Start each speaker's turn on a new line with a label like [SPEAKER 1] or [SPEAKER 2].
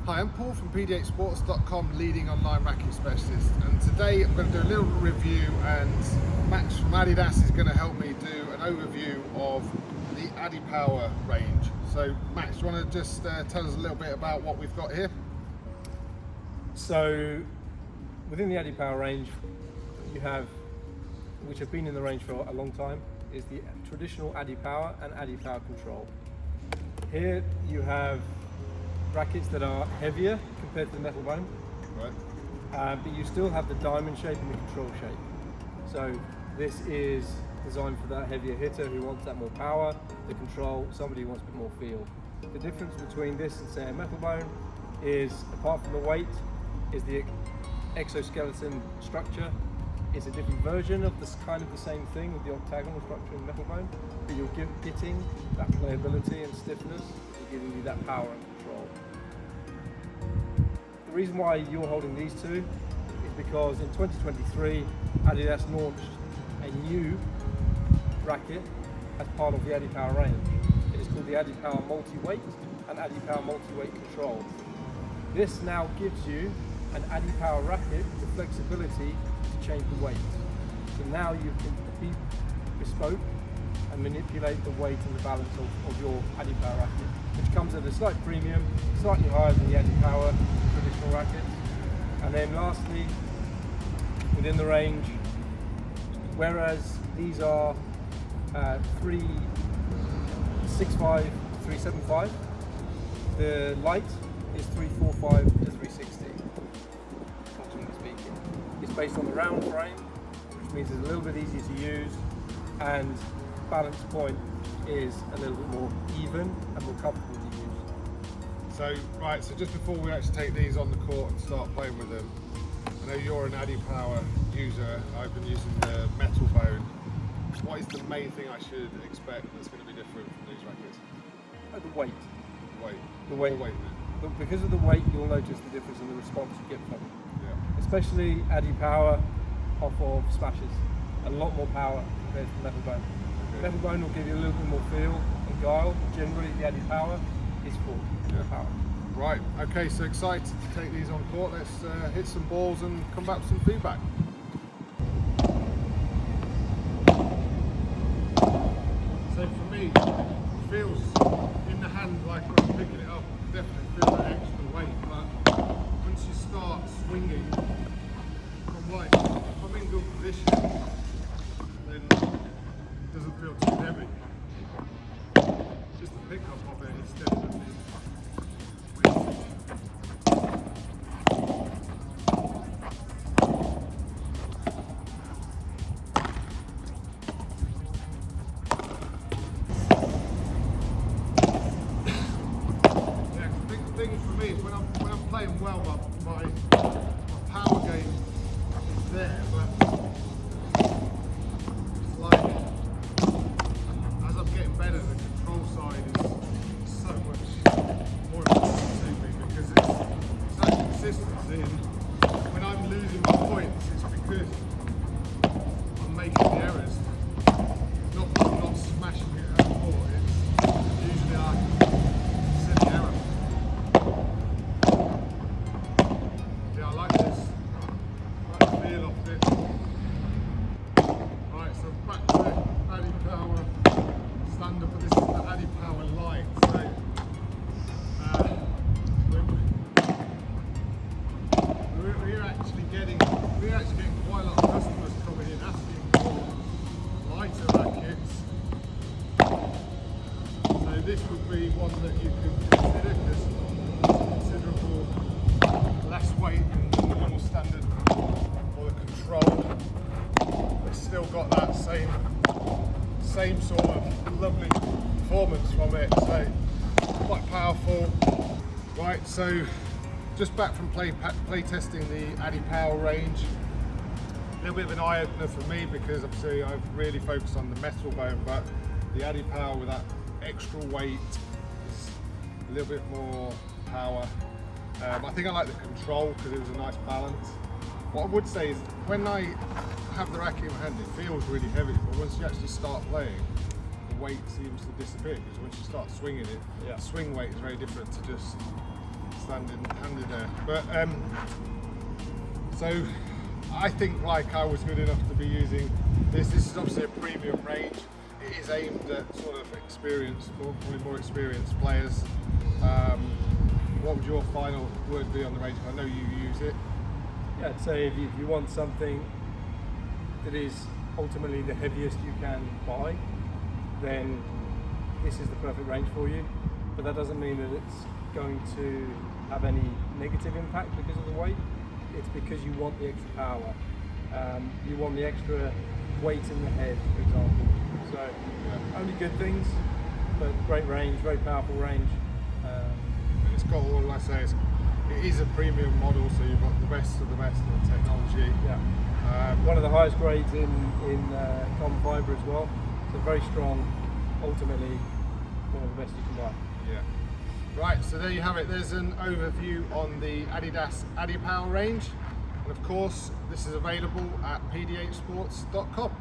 [SPEAKER 1] Hi, I'm Paul from pd8sports.com, leading online racket specialist, and today I'm going to do a little review, and Max from Adidas is going to help me do an overview of the Adipower range. So Max, do you want to just tell us a little bit about what we've got here?
[SPEAKER 2] So within the Adipower range, you have, which have been in the range for a long time, is the traditional Adipower and Adipower Control. Here you have rackets that are heavier compared to the metal bone,
[SPEAKER 1] Right.
[SPEAKER 2] but you still have the diamond shape and the control shape. So this is designed for that heavier hitter who wants that more power, the control, somebody who wants a bit more feel. The difference between this and say a metal bone is, apart from the weight, is the exoskeleton structure. It's a different version of this kind of the same thing with the octagonal structure in metal bone, but you're getting that playability and stiffness, you're giving you that power and control. The reason why you're holding these two is because in 2023 Adidas launched a new racket as part of the Adipower range. It is called the Adipower Multi-Weight and Adipower Multi-Weight Control. This now gives you an Adipower racket with the flexibility to change the weight. So now you can be bespoke and manipulate the weight and the balance of your Adipower racket, which comes at a slight premium, slightly higher than the Adipower traditional rackets. And then lastly, within the range, whereas these are 365, 375, the light is 345 to 360. Speaking, it's based on the round frame, which means it's a little bit easier to use, and balance point is a little bit more even and more comfortable to use.
[SPEAKER 1] So just before we actually take these on the court and start playing with them, I know you're an Adipower user. I've been using the metal bone. What is the main thing I should expect that's going to be different from these rackets?
[SPEAKER 2] The weight.
[SPEAKER 1] The weight.
[SPEAKER 2] But because of the weight, you'll notice the difference in the response you get from it.
[SPEAKER 1] Yeah.
[SPEAKER 2] Especially Adipower off of smashes. A lot more power compared to the metal bone.
[SPEAKER 1] Okay.
[SPEAKER 2] Metal bone will give you a little bit more feel and guile. Generally, the Adipower is full power.
[SPEAKER 1] Right, okay, so excited to take these on court. Let's hit some balls and come back with some feedback. So for me, it feels in the hand like when I'm picking it up, definitely feel that extra weight, but once you start swinging from if I'm in good position, then it doesn't feel too heavy. Just the pickup of it is definitely when I'm playing well, my power game is there, but it's like as I'm getting better, the control side is so much more important to me, because it's that consistency. And when I'm losing my points, it's because I'm making the errors, not smashing it at the court. It's usually I set the error. I like this. I like the feel of it. Right, so back to Adipower standard, but this is the Adipower Light. So we're actually getting quite a lot of customers coming in asking for lighter rackets. So this would be one that you could consider, because considerable less weight than the normal standard for the control. It's still got that same sort of lovely performance from it, so quite powerful. Right, so just back from play testing the Adipower range. A little bit of an eye opener for me, because obviously I've really focused on the metal bone, but the Adipower with that extra weight is a little bit more power. I think I like the control because it was a nice balance. What I would say is, when I have the racket in my hand, it feels really heavy, but once you actually start playing, the weight seems to disappear, because once you start swinging it, the swing weight is very different to just, it's hand in there. But so I think like I was good enough to be using this. This is obviously a premium range. It is aimed at sort of experienced, probably more experienced players. What would your final word be on the range? I know you use it.
[SPEAKER 2] Yeah, I'd say if you want something that is ultimately the heaviest you can buy, then this is the perfect range for you. But that doesn't mean that it's going to have any negative impact because of the weight. It's because you want the extra power. You want the extra weight in the head, for example. So only good things, but great range, very powerful range.
[SPEAKER 1] And it's got all, like I say, it is a premium model, so you've got the best of the best of the technology.
[SPEAKER 2] Yeah. One of the highest grades in carbon fibre as well. So very strong. Ultimately, one of the best you can buy.
[SPEAKER 1] Yeah. Right, so there you have it. There's an overview on the Adidas Adipower range. And of course, this is available at pd8sports.com.